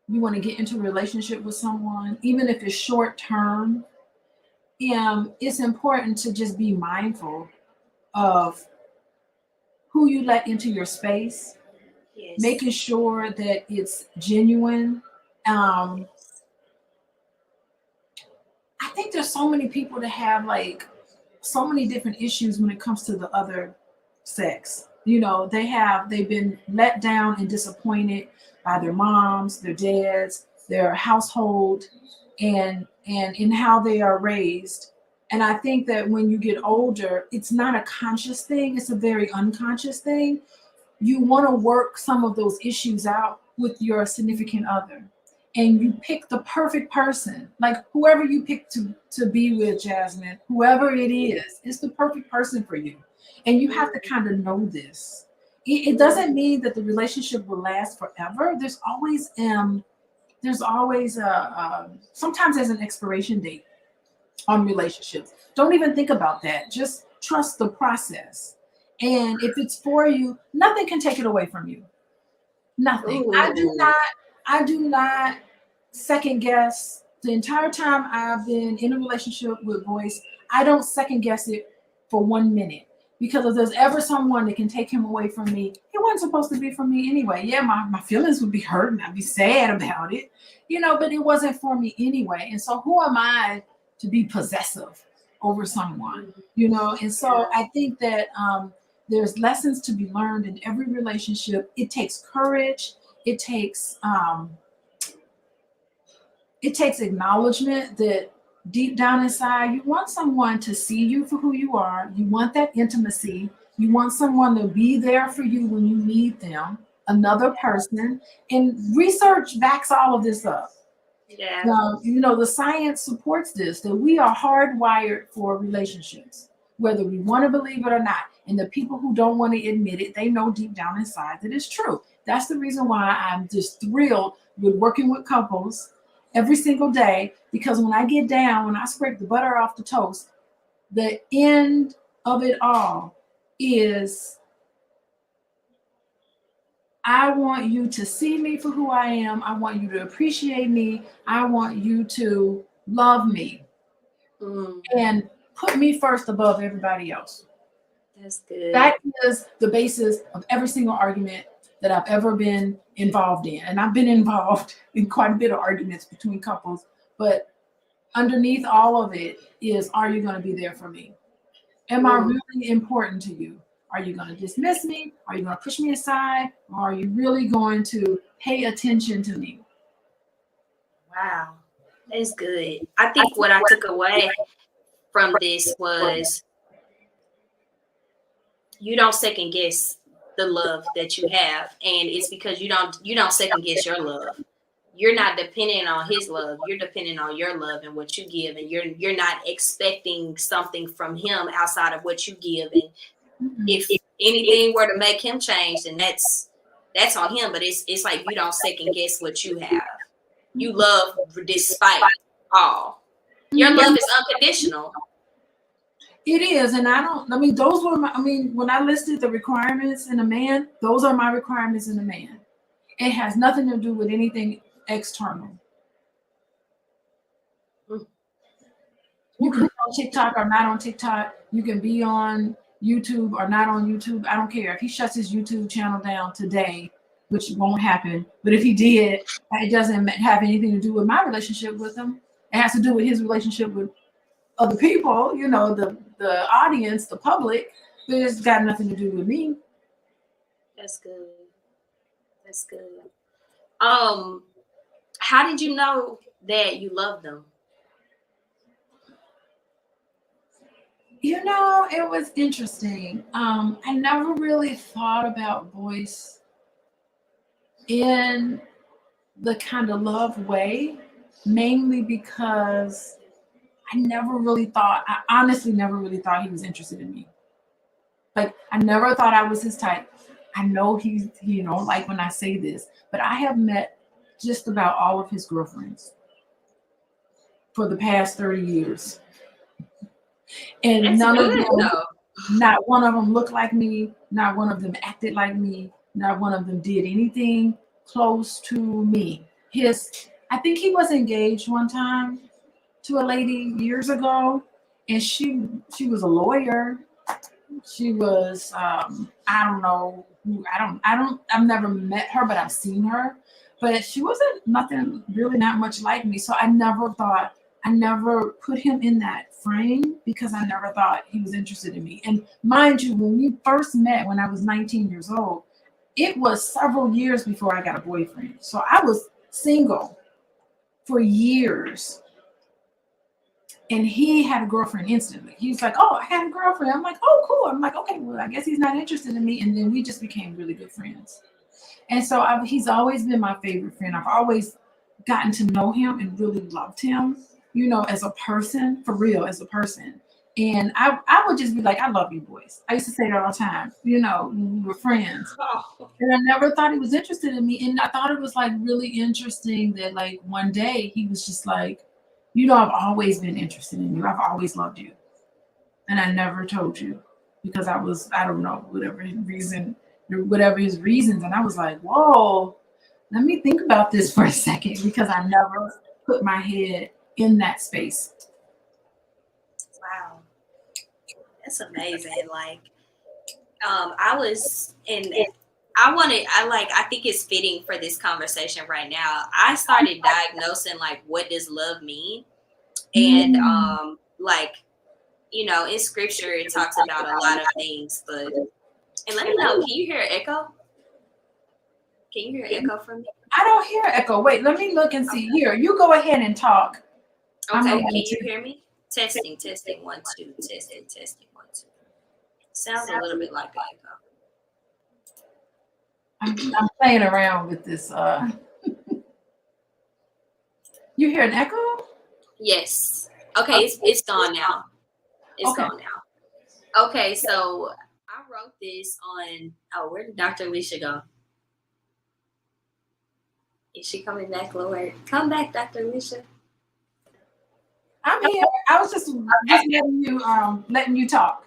you want to get into a relationship with someone, even if it's short term, it's important to just be mindful of who you let into your space, making sure that it's genuine. I think there's so many people that have like so many different issues when it comes to the other sex. You know, they've been let down and disappointed by their moms, their dads, their household, and in how they are raised. And I think that when you get older, it's not a conscious thing, it's a very unconscious thing. You want to work some of those issues out with your significant other. And you pick the perfect person, like whoever you pick to be with, Jasmine, whoever it is, it's the perfect person for you. And you have to kind of know this. It doesn't mean that the relationship will last forever. There's always sometimes there's an expiration date on relationships. Don't even think about that. Just trust the process. And if it's for you, nothing can take it away from you. Nothing. Ooh. I do not second guess. The entire time I've been in a relationship with Boyce, I don't second guess it for 1 minute. Because if there's ever someone that can take him away from me, he wasn't supposed to be for me anyway. Yeah, my feelings would be hurt and I'd be sad about it, but it wasn't for me anyway. And so who am I to be possessive over someone, And so I think that there's lessons to be learned in every relationship. It takes courage. It takes acknowledgement that deep down inside, you want someone to see you for who you are. You want that intimacy. You want someone to be there for you when you need them, another person. And research backs all of this up. Yeah. The science supports this, that we are hardwired for relationships, whether we want to believe it or not. And the people who don't want to admit it, they know deep down inside that it's true. That's the reason why I'm just thrilled with working with couples every single day, because when I get down, when I scrape the butter off the toast, the end of it all is I want you to see me for who I am. I want you to appreciate me. I want you to love me Mm, and put me first above everybody else. that's good. That is the basis of every single argument that I've ever been involved in. And I've been involved in quite a bit of arguments between couples, but underneath all of it is, are you going to be there for me? Am I really important to you? Are you going to dismiss me? Are you going to push me aside? Or are you really going to pay attention to me? Wow, that's good. I think what I took away from this was you don't second guess the love that you have, and it's because you don't second guess your love. You're not depending on his love. You're depending on your love and what you give, and you're not expecting something from him outside of what you give. And if anything were to make him change, then that's on him. But it's like you don't second guess what you have. You love despite all. Your love is unconditional. It is, and those were when I listed the requirements in a man, those are my requirements in a man. It has nothing to do with anything external. You can be on TikTok or not on TikTok. You can be on YouTube or not on YouTube. I don't care. If he shuts his YouTube channel down today, which won't happen, but if he did, it doesn't have anything to do with my relationship with him. It has to do with his relationship with other people, the audience, the public. But it's got nothing to do with me. That's good. That's good. How did you know that you loved them? It was interesting. I never really thought about Boyce in the kind of love way, mainly because I honestly never really thought he was interested in me. Like, I never thought I was his type. I know he don't like when I say this, but I have met just about all of his girlfriends for the past 30 years. And That's none good, of them, though. not one of them looked like me, not one of them acted like me, not one of them did anything close to me. I think he was engaged one time to a lady years ago, and she was a lawyer. She was I don't know who, I've never met her, but I've seen her. But she wasn't not much like me. So I never put him in that frame because I never thought he was interested in me. And mind you, when we first met when I was 19 years old, it was several years before I got a boyfriend. So I was single for years. And he had a girlfriend instantly. He was like, "Oh, I had a girlfriend." I'm like, "Oh, cool." I'm like, "Okay, well, I guess he's not interested in me." And then we just became really good friends. And so he's always been my favorite friend. I've always gotten to know him and really loved him, as a person, for real, as a person. And I would just be like, "I love you, Boyce." I used to say it all the time, when we were friends. Oh, And I never thought he was interested in me. And I thought it was like really interesting that like one day he was just like, "I've always been interested in you. I've always loved you. And I never told you because I don't know, whatever his reasons." And I was like, whoa, let me think about this for a second because I never put my head in that space. wow. That's amazing. Like, I think it's fitting for this conversation right now. I started diagnosing like what does love mean, and in scripture it talks about a lot of things. But and let me know, can you hear an echo? Can you hear an echo from me? I don't hear echo. Wait, let me look and see. Here, you go ahead and talk. Okay, can you hear me? Testing 1 2, testing 1 2. Sounds a little bit like an echo. I'm playing around with this. You hear an echo? Yes. Okay, it's gone now. It's Okay. gone now. Okay, so I wrote this on. Oh, where did Dr. Alicia go? Is she coming back, Lord? Come back, Dr. Alicia. I'm here. I was just letting you talk.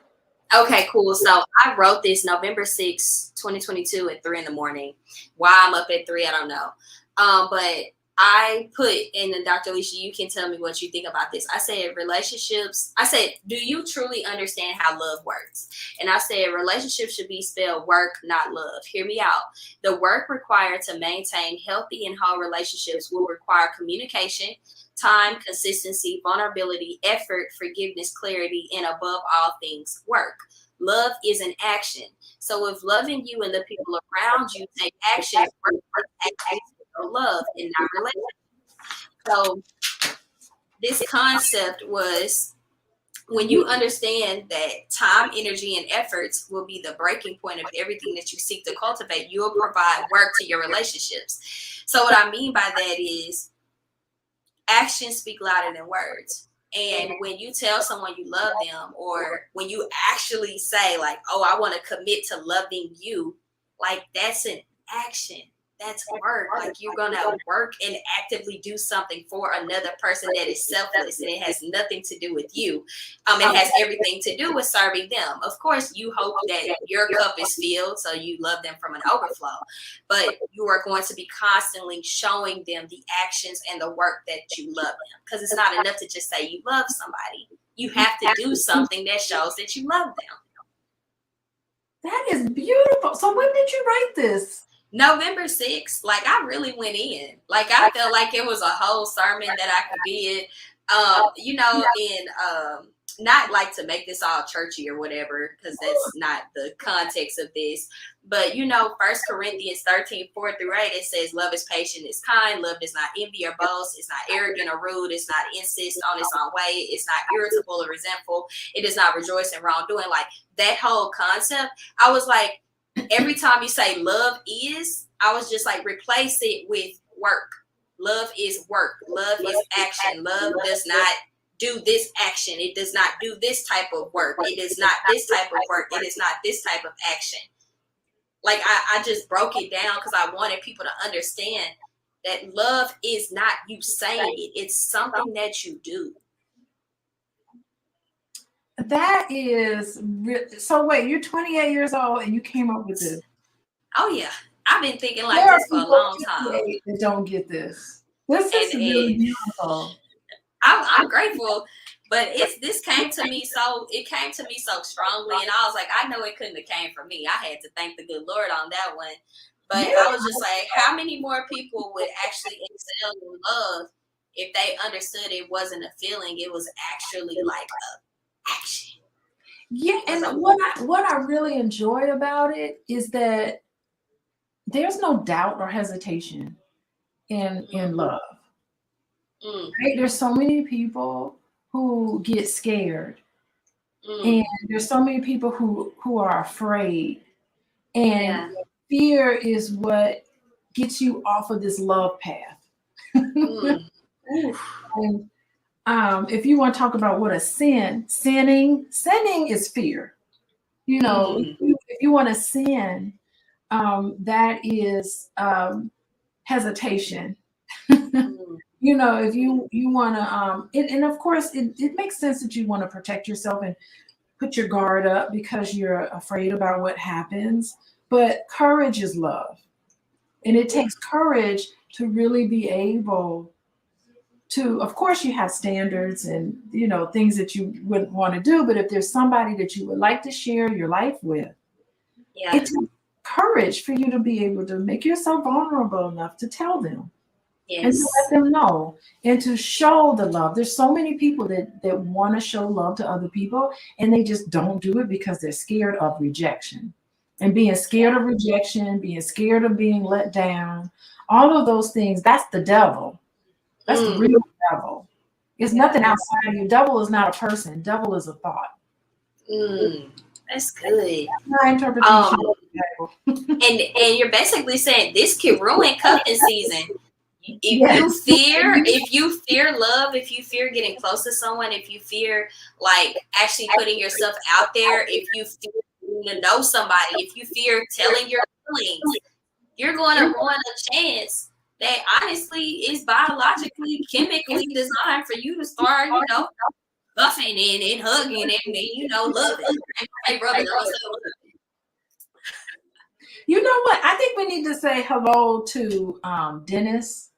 Okay, cool. So I wrote this November 6th, 2022 at 3 in the morning. Why I'm up at 3, I don't know. But I put in the Dr. Alicia, you can tell me what you think about this. I said relationships. I said, do you truly understand how love works? And I said relationships should be spelled work, not love. Hear me out. The work required to maintain healthy and whole relationships will require communication, time, consistency, vulnerability, effort, forgiveness, clarity, and above all things, work. Love is an action. So if loving you and the people around you take action, work is action of love and not relationship. So this concept was when you understand that time, energy, and efforts will be the breaking point of everything that you seek to cultivate, you will provide work to your relationships. So what I mean by that is actions speak louder than words. And when you tell someone you love them, or when you actually say like, oh, I want to commit to loving you, like that's an action. That's work. Like you're going to work and actively do something for another person that is selfless and it has nothing to do with you. It has everything to do with serving them. Of course, you hope that your cup is filled, so you love them from an overflow. But you are going to be constantly showing them the actions and the work that you love them. Because it's not enough to just say you love somebody. You have to do something that shows that you love them. That is beautiful. So when did you write this? November 6th, like I really went in. Like I felt like it was a whole sermon that I could be in. Not like to make this all churchy or whatever, because that's not the context of this. But 1 Corinthians 13, 4-8, it says, love is patient, it's kind, love does not envy or boast, it's not arrogant or rude, it's not insist on its own way, it's not irritable or resentful, it does not rejoice in wrongdoing. Like that whole concept, I was like, every time you say love is, I was just like, replace it with work. Love is work. Love is action. Love does not do this action. It does not do this type of work. It is not this type of work. It is not this type of action. Like I just broke it down because I wanted people to understand that love is not you saying it. It's something that you do. That is so. Wait, you're 28 years old and you came up with this? Oh yeah, I've been thinking like this for a long time. That don't get this. This is really beautiful. I'm grateful, but this came to me so strongly, and I was like, I know it couldn't have came from me. I had to thank the good Lord on that one. But yeah. I was just like, how many more people would actually excel in love if they understood it wasn't a feeling, it was actually like a action. Yeah, and what I really enjoyed about it is that there's no doubt or hesitation in love. Right? There's so many people who get scared, and there's so many people who are afraid, and fear is what gets you off of this love path. And if you want to talk about what a sinning is fear. If you want to sin, that is hesitation. If you want to, and of course, it makes sense that you want to protect yourself and put your guard up because you're afraid about what happens. But courage is love. And it takes courage to really be able to, of course, you have standards and, things that you wouldn't want to do. But if there's somebody that you would like to share your life with, it takes courage for you to be able to make yourself vulnerable enough to tell them. Yes. And to let them know and to show the love. There's so many people that want to show love to other people and they just don't do it because they're scared of rejection. And being scared of rejection, being scared of being let down, all of those things, that's the devil. That's the real devil. It's nothing outside of you. Devil is not a person. Devil is a thought. That's good. That's my interpretation. And you're basically saying this can ruin cuffing season. If you fear love, if you fear getting close to someone, if you fear like actually putting yourself out there, if you fear to know somebody, if you fear telling your feelings, you're going to ruin a chance that honestly is biologically, chemically designed for you to start, buffing and hugging and loving. Hey, rubbing on myself. You know what? I think we need to say hello to Dennis.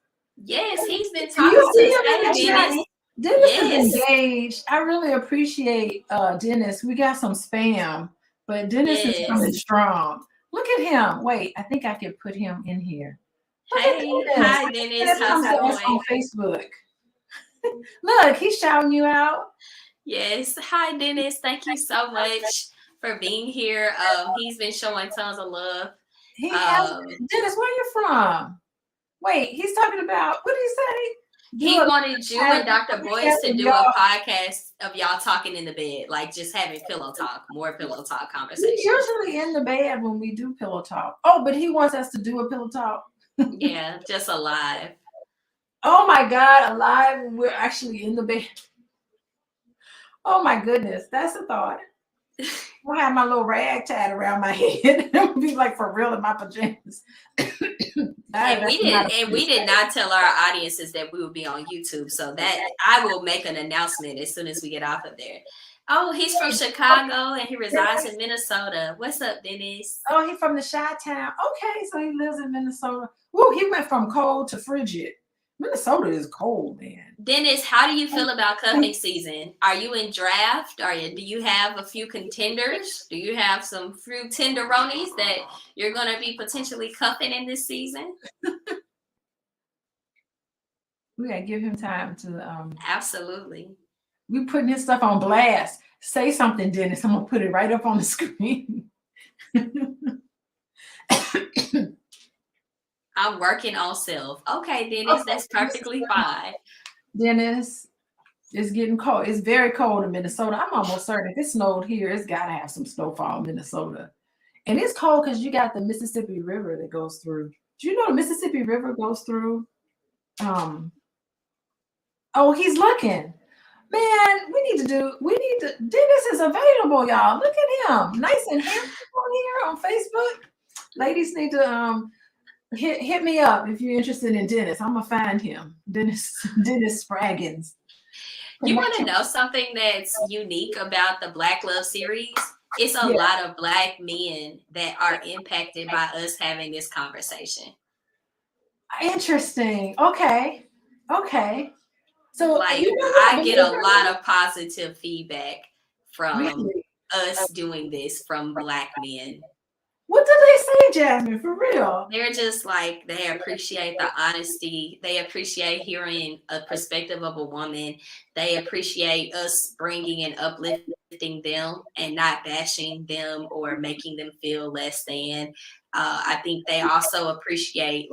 Yes, he's been Do talking you see to him in the us. chat? Dennis is Yes. engaged. I really appreciate Dennis. We got some spam, but Dennis is coming strong. Look at him. Wait, I think I can put him in here. Look at Hey, Dennis. hi Dennis. Dennis comes How's to us it on going? Facebook. Look, he's shouting you out. Yes. Hi Dennis. Thank you so much for being here. He's been showing tons of love. He has, Dennis, where you from? Wait, he's talking about, what did he say? He wanted you and Dr. Boyce to do a podcast of y'all talking in the bed, like just having pillow talk, more pillow talk conversation. We're usually in the bed when we do pillow talk. Oh, but he wants us to do a pillow talk. Yeah, just a live. Oh my God, alive when we're actually in the bed. Oh my goodness, that's a thought. I'll have my little rag tied around my head. It would be like for real in my pajamas. And we did not tell our audiences that we would be on YouTube. So that I will make an announcement as soon as we get off of there. Oh, he's from Chicago and he resides in Minnesota. What's up, Dennis? Oh, he's from the Chi-Town. Okay, so he lives in Minnesota. Woo, he went from cold to frigid. Minnesota is cold, man. Dennis, how do you feel about cuffing season? Are you in draft? Do you have a few contenders? Do you have some few tenderonis that you're going to be potentially cuffing in this season? We got to give him time to. Absolutely. We putting his stuff on blast. Say something, Dennis. I'm going to put it right up on the screen. I'm working on self. Okay, Dennis, that's perfectly fine. Dennis, it's getting cold. It's very cold in Minnesota. I'm almost certain if it snowed here, it's got to have some snowfall in Minnesota. And it's cold because you got the Mississippi River that goes through. Do you know the Mississippi River goes through? Oh, he's looking. Man, Dennis is available, y'all. Look at him. Nice and handsome on here on Facebook. Ladies need to hit me up if you're interested in Dennis. I'm gonna find him. Dennis Spraggins. You want to know something that's unique about the Black Love series? It's a lot of Black men that are impacted by us having this conversation. Interesting. Okay. So like I get a lot of positive feedback from us doing this from Black men. What do they say, Jasmine? For real? They're just like, they appreciate the honesty. They appreciate hearing a perspective of a woman. They appreciate us bringing and uplifting them and not bashing them or making them feel less than. I think they also appreciate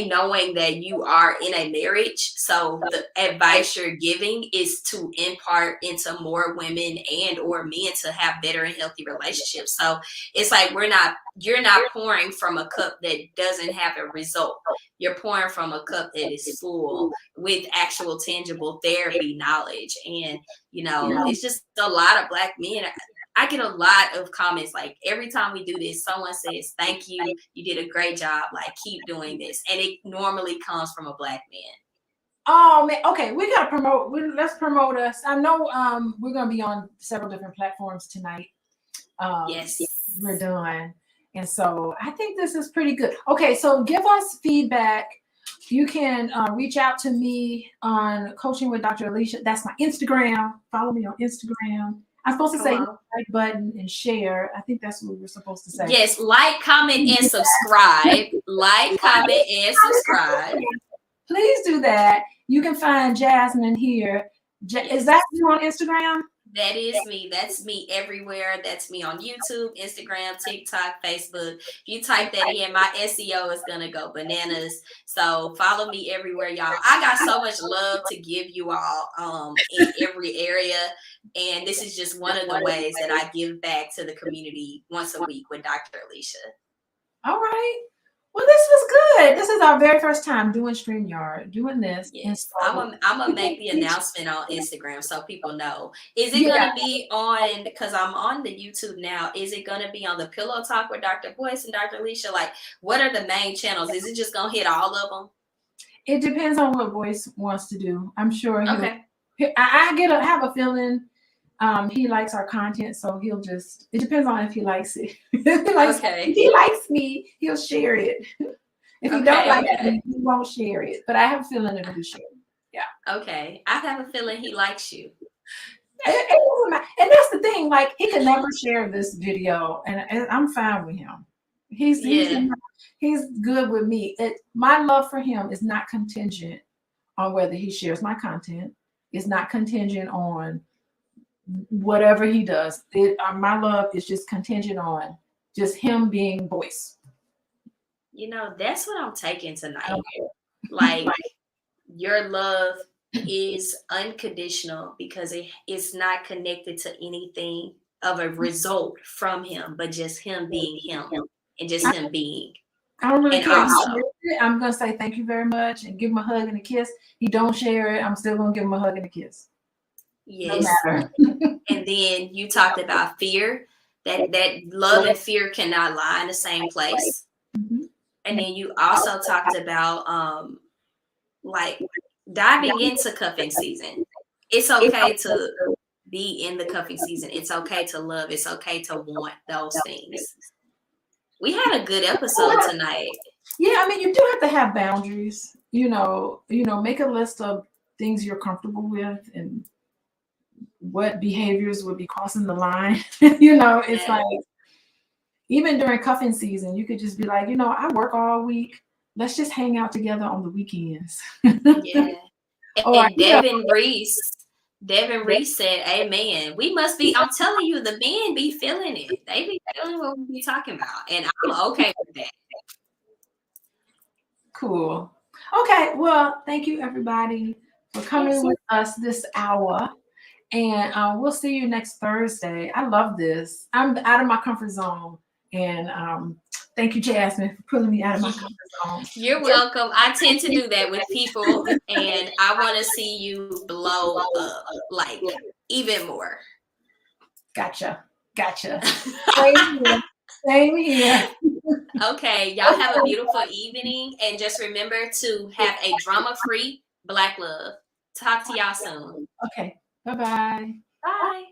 knowing that you are in a marriage. So the advice you're giving is to impart into more women and or men to have better and healthy relationships. So it's like you're not pouring from a cup that doesn't have a result. You're pouring from a cup that is full with actual tangible therapy knowledge. And, it's just a lot of Black men. I get a lot of comments like every time we do this, someone says, "Thank you. You did a great job. Like, keep doing this." And it normally comes from a Black man. Oh man. Okay. We got to promote. Let's promote us. I know we're going to be on several different platforms tonight. Yes. We're done. And so I think this is pretty good. Okay. So give us feedback. You can reach out to me on Coaching with Dr. Alicia. That's my Instagram. Follow me on Instagram. I'm supposed to say like button and share. I think that's what we're supposed to say. Yes, like, comment, and subscribe. Like, comment, and subscribe. Please do that. You can find Jasmine here. Is that you on Instagram? That is me. That's me everywhere. That's me on YouTube, Instagram, TikTok, Facebook. If you type that in, my SEO is going to go bananas. So follow me everywhere, y'all. I got so much love to give you all in every area. And this is just one of the ways that I give back to the community once a week with Dr. Alicia. All right. Well, this was good. This is our very first time doing StreamYard, doing this. Yes, I'm gonna make the announcement on Instagram so people know. Is it gonna be on? Because I'm on the YouTube now. Is it gonna be on the Pillow Talk with Dr. Boyce and Dr. Alicia? Like, what are the main channels? Is it just gonna hit all of them? It depends on what Boyce wants to do. I'm sure have a feeling he likes our content, so he'll just, it depends on if he likes it. If he likes me, he'll share it. If he don't like me, he won't share it. But I have a feeling it'll be shared. Yeah. Okay. I have a feeling he likes you. It doesn't matter. And that's the thing, like he could never share this video, and I'm fine with him. He's good with me. My love for him is not contingent on whether he shares my content. It's not contingent on whatever he does. My love is just contingent on just him being voice. You know, that's what I'm taking tonight. Like, your love is unconditional because it's not connected to anything of a result from him, but just him being him and just him being. I don't really care. I'm gonna say thank you very much and give him a hug and a kiss. He don't share it, I'm still gonna give him a hug and a kiss. Yes. No and then you talked about fear. That love and fear cannot lie in the same place. Mm-hmm. And then you also talked about like diving into cuffing season. It's okay to be in the cuffing season. It's okay to love. It's okay to want those things. We had a good episode tonight. Yeah, I mean, you do have to have boundaries. You know, make a list of things you're comfortable with and what behaviors would be crossing the line. It's like, even during cuffing season, you could just be like, I work all week. Let's just hang out together on the weekends. Yeah. And Devin Reese said, amen. We must be, I'm telling you, the men be feeling it. They be feeling what we be talking about. And I'm okay with that. Cool. Okay. Well, thank you everybody for coming with us this hour. And we'll see you next Thursday. I love this. I'm out of my comfort zone. And thank you, Jasmine, for pulling me out of my comfort zone. You're welcome. I tend to do that with people, and I want to see you blow up, like, even more. Gotcha. Same here. Okay, y'all have a beautiful evening, and just remember to have a drama-free Black love. Talk to y'all soon. Okay. Bye-bye. Bye.